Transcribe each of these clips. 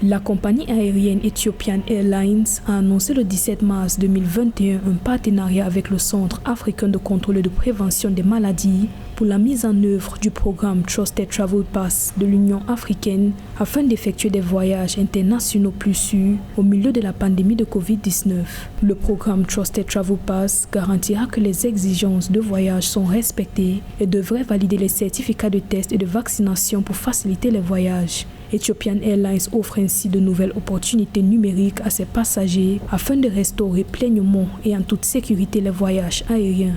La compagnie aérienne Ethiopian Airlines a annoncé le 17 mars 2021 un partenariat avec le Centre africain de contrôle et de prévention des maladies pour la mise en œuvre du programme Trusted Travel Pass de l'Union africaine afin d'effectuer des voyages internationaux plus sûrs au milieu de la pandémie de Covid-19. Le programme Trusted Travel Pass garantira que les exigences de voyage sont respectées et devrait valider les certificats de test et de vaccination pour faciliter les voyages. Ethiopian Airlines offre ainsi de nouvelles opportunités numériques à ses passagers afin de restaurer pleinement et en toute sécurité les voyages aériens.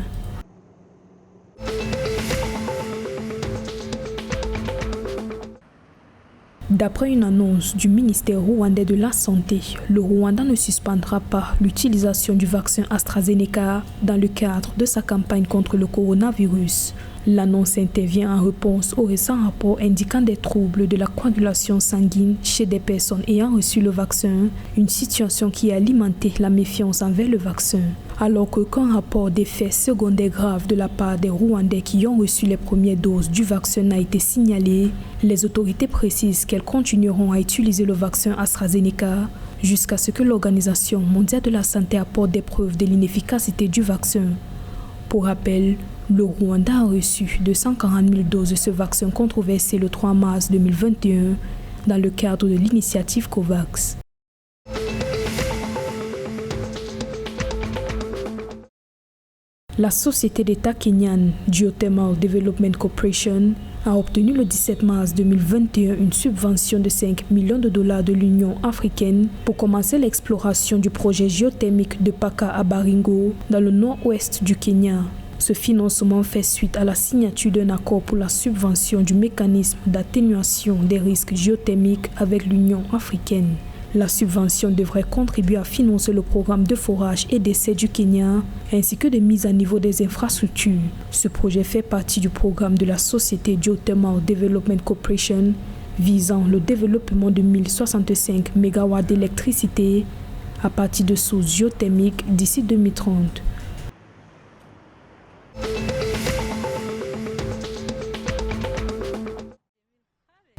D'après une annonce du ministère rwandais de la Santé, le Rwanda ne suspendra pas l'utilisation du vaccin AstraZeneca dans le cadre de sa campagne contre le coronavirus. L'annonce intervient en réponse au récent rapport indiquant des troubles de la coagulation sanguine chez des personnes ayant reçu le vaccin, une situation qui a alimenté la méfiance envers le vaccin. Alors qu'aucun rapport d'effets secondaires graves de la part des Rwandais qui ont reçu les premières doses du vaccin n'a été signalé, les autorités précisent qu'elles continueront à utiliser le vaccin AstraZeneca jusqu'à ce que l'Organisation mondiale de la santé apporte des preuves de l'inefficacité du vaccin. Pour rappel, le Rwanda a reçu 240 000 doses de ce vaccin controversé le 3 mars 2021 dans le cadre de l'initiative COVAX. La société d'État kenyane Geothermal Development Corporation a obtenu le 17 mars 2021 une subvention de 5 millions de dollars de l'Union africaine pour commencer l'exploration du projet géothermique de Paka à Baringo dans le nord-ouest du Kenya. Ce financement fait suite à la signature d'un accord pour la subvention du mécanisme d'atténuation des risques géothermiques avec l'Union africaine. La subvention devrait contribuer à financer le programme de forage et d'essai du Kenya, ainsi que de mise à niveau des infrastructures. Ce projet fait partie du programme de la société Geothermal Development Corporation, visant le développement de 1065 MW d'électricité à partir de sources géothermiques d'ici 2030.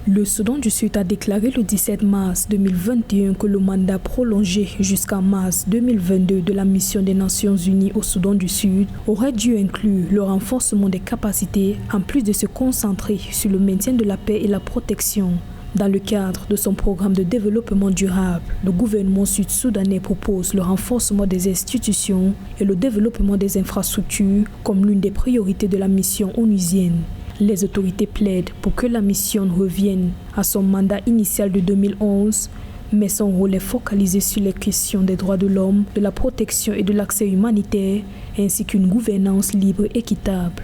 Le Soudan du Sud a déclaré le 17 mars 2021 que le mandat prolongé jusqu'en mars 2022 de la mission des Nations Unies au Soudan du Sud aurait dû inclure le renforcement des capacités en plus de se concentrer sur le maintien de la paix et la protection. Dans le cadre de son programme de développement durable, le gouvernement sud-soudanais propose le renforcement des institutions et le développement des infrastructures comme l'une des priorités de la mission onusienne. Les autorités plaident pour que la mission revienne à son mandat initial de 2011, mais son rôle est focalisé sur les questions des droits de l'homme, de la protection et de l'accès humanitaire, ainsi qu'une gouvernance libre et équitable.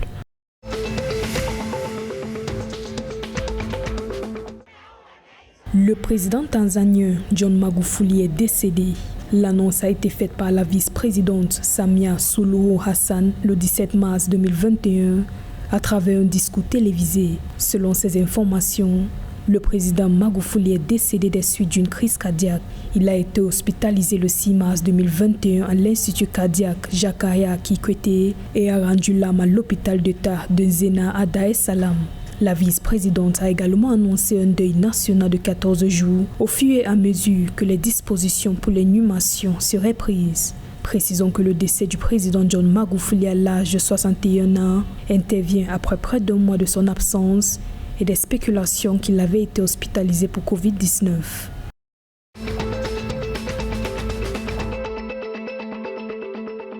Le président tanzanien John Magufuli est décédé. L'annonce a été faite par la vice-présidente Samia Suluhu Hassan le 17 mars 2021 à travers un discours télévisé. Selon ces informations, le président Magufuli est décédé des suites d'une crise cardiaque. Il a été hospitalisé le 6 mars 2021 à l'Institut cardiaque Jakaya Kikwete et a rendu l'âme à l'hôpital d'État de Nzena à Dar es Salaam. La vice-présidente a également annoncé un deuil national de 14 jours au fur et à mesure que les dispositions pour l'inhumation seraient prises. Précisons que le décès du président John Magufuli à l'âge de 61 ans intervient après près d'un mois de son absence et des spéculations qu'il avait été hospitalisé pour Covid-19.